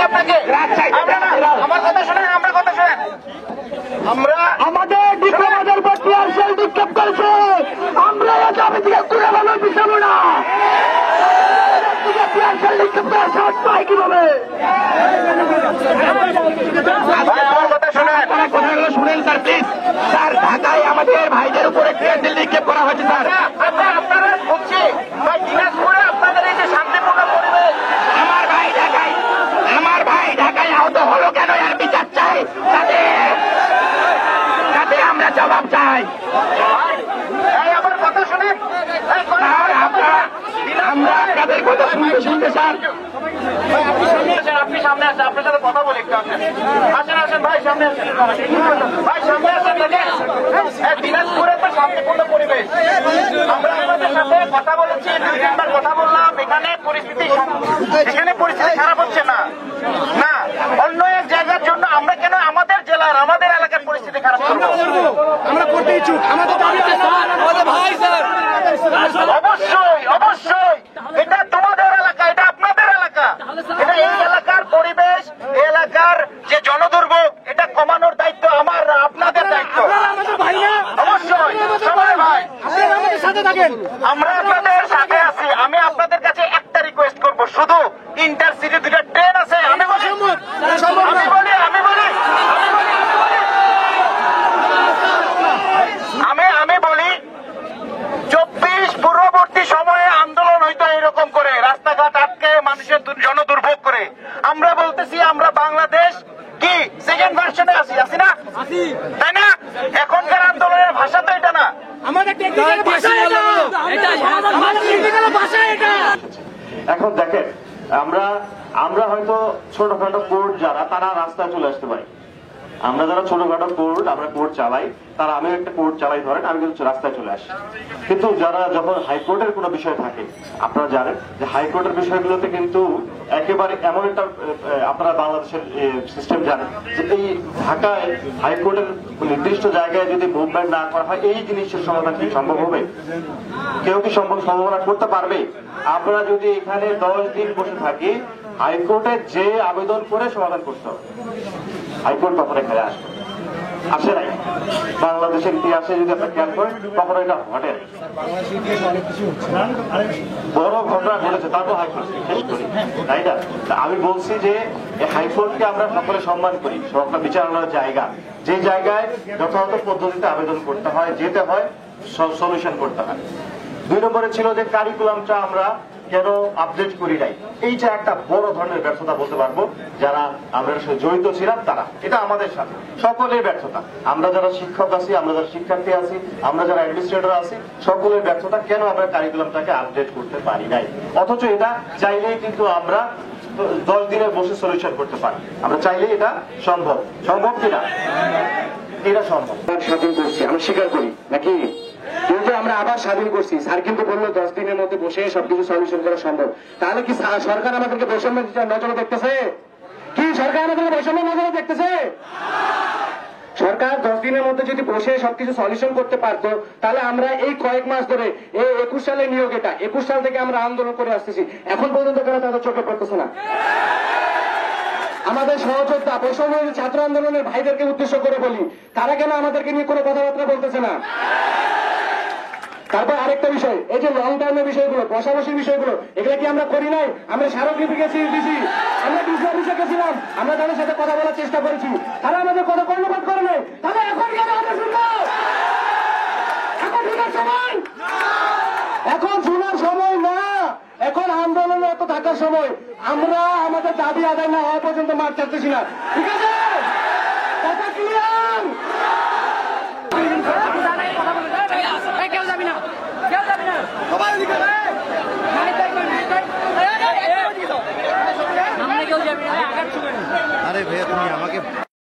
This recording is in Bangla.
আপনাকে। আমার কথা শোনেন, আমরা কথা শোনেন। আমরা আমাদের ডিপ্লোমাদের উপর টিয়ার শেল নিক্ষেপ করেছে। আমরা এই দাবি থেকে তুলে ভালো পিছাবো না। টিয়ার শেল নিক্ষেপ করার সাহস পায় কিভাবে? আমার কথা শোনেন, কথাগুলো শুনেন স্যার প্লিজ। স্যার ঢাকায় আমাদের ভাইদের উপরে টিয়ার শেল নিক্ষেপ করা হয়েছে স্যার। আপনারা বলছি দিনাজপুরে আপনাদের এই যে শান্তিপূর্ণ পরিবেশ, আমার ভাই ঢাকায় আহত হলো কেন এর বিচার চাই, যাতে আমরা জবাব চাই। আমার কথা শুনেন, আমরা আপনাদের কথা শুনতে স্যার। আপনি সামনে আসেন, আপনার সাথে কথা বলি একটু। আসেন ভাই, সামনে আসেন ভাই, সামনে আসেন। দিনাজপুরে তো শান্তিপূর্ণ পরিবেশ, আমরা আপনাদের সাথে কথা বলেছি, 2-3 বার কথা বললাম। এখানে পরিস্থিতি খারাপ হচ্ছে না। অন্য এক জায়গার জন্য আমরা কেন আমাদের জেলার আমাদের এলাকার পরিস্থিতি খারাপ করবো? আমরা করতে ইচ্ছুক, আমাদের ভাই স্যার। অবশ্যই এটা তোমাদের এলাকা, এটা আপনাদের এলাকা, এটা এই এলাকার পরিবেশ, এই এলাকার যে জনদুর্ভোগ, এটা কমানোর দায়িত্ব আমার, আপনাদের দায়িত্ব। অবশ্যই সবাই ভাই, আমরা আপনাদের সাথে আছি। আমি আপনাদের কাছে একটা রিকোয়েস্ট করব, শুধু ইন্টারসিটি 2টা ট্রেন আছে। আমি বলি আমি বলি 24 পূর্ববর্তী সময়ে আন্দোলন হইতো এরকম করে, রাস্তাঘাট আটকে মানুষের জনদুর্ভোগ করে। আমরা বলতেছি আমরা বাংলাদেশ কি সেকেন্ড ভার্সনে আছি না, তাই না? এখনকার আন্দোলনের ভাষা তো এটা না, আমাদের টেকনিক্যাল ভাষা এটা। এখন দেখেন, আমরা হয়তো ছোটখাটো কোর্ট যারা, তারা রাস্তায় চলে আসতে পারি। আমরা যারা ছোটখাটো কোর্ট, আমরা কোর্ট চালাই, তারা, আমি একটা কোর্ট চালাই ধরেন, আমি কিন্তু রাস্তায় চলে আসি। কিন্তু যারা যখন হাইকোর্টের কোনো বিষয় থাকে, আপনারা জানেন যে হাইকোর্টের বিষয়গুলোতে কিন্তু একেবারে এমন একটা, আপনারা বাংলাদেশের সিস্টেম জানেন যে এই ঢাকায় হাইকোর্টের নির্দিষ্ট জায়গায় যদি মুভমেন্ট না করা হয়, এই জিনিসের সমাধান কি সম্ভব হবে? কেউ কি সম্ভাবনা করতে পারবে? আমরা যদি এখানে 10 দিন বসে থাকি, হাইকোর্টে যে আবেদন করে সমাধান করতে হবে। হাইকোর্ট কখনো এখানে আসে নাই বাংলাদেশের ইতিহাসে, যদি আপনার খেয়াল করেন, কখনো এটা ঘটে। বড় ঘটনা ঘটেছে, তারপর হাইকোর্ট শেষ করি, তাই না? আমি বলছি যে হাইকোর্টকে আমরা সকলে সম্মান করি, সরকার বিচারালয়ের জায়গা, যে জায়গায় যথাযথ পদ্ধতিতে আবেদন করতে হয়, যেতে হয়, সলিউশন করতে হয়। 2 নম্বরে ছিল যে কারিকুলামটা আমরা কেন আপডেট করি নাই। এইটা একটা বড় ধরনের ব্যর্থতা বলতে পারবো, যারা আমরা জড়িত ছিলাম তারা, এটা আমাদের সাথে সকলের ব্যর্থতা। আমরা যারা শিক্ষক আছি, আমরা যারা শিক্ষার্থী আছি, আমরা যারা অ্যাডমিনিস্ট্রেটর আছি, সকলের ব্যর্থতা, কেন আমরা কারিকুলামটাকে আপডেট করতে পারি নাই। অথচ এটা চাইলেই কিন্তু আমরা 10 দিনে বসে সলিউশন করতে পারি। আমরা চাইলেই এটা সম্ভব কিনা? এটা সম্ভব। স্বাধীন করছি, আমরা স্বীকার করি নাকি? কিন্তু আমরা আবার স্বাধীন করছি। স্যার কিন্তু বললো 10 দিনের মধ্যে বসে সবকিছু সলিউশন করা সম্ভব। তাহলে কি সরকার আমাদেরকে বৈষম্য নজরে দেখতেছে? কি সরকার আমাদেরকে বৈষম্য নজরে দেখতেছে? সরকার 10 দিনের মধ্যে যদি বসে সবকিছু সলিউশন করতে পারতো, তাহলে আমরা এই কয়েক মাস ধরে, এই 21 সালের নিয়োগ, এটা 21 সাল থেকে আমরা আন্দোলন করে আসতেছি, এখন পর্যন্ত কেন তাদের চোখে পড়তেছে না? আমাদের সহযোদ্ধা বৈষম্য ছাত্র আন্দোলনের ভাইদেরকে উদ্দেশ্য করে বলি, তারা কেন আমাদেরকে নিয়ে কোনো কথাবার্তা বলতেছে না? তারপর আরেকটা বিষয়, এই যে লং টার্মের বিষয়গুলো, বসাবসির বিষয়গুলো, এগুলো কি আমরা করি নাই? আমরা স্মারকলিপি দিছি, আমরা ডিসি অফিসে গেছিলাম, আমরা তাদের সাথে কথা বলার চেষ্টা করেছি, তারা আমাদের কথা কর্ণপাত করে নাই। তাহলে এখন কেন আমরা শুনবো? এখন শোনার সময়, এখন শোনার সময় না, এখন আন্দোলনে এত থাকার সময়। আমরা আমাদের দাবি আদায় না হওয়া পর্যন্ত মাঠ ছাড়তেছি না, ঠিক আছে? কথা ক্লিয়ার?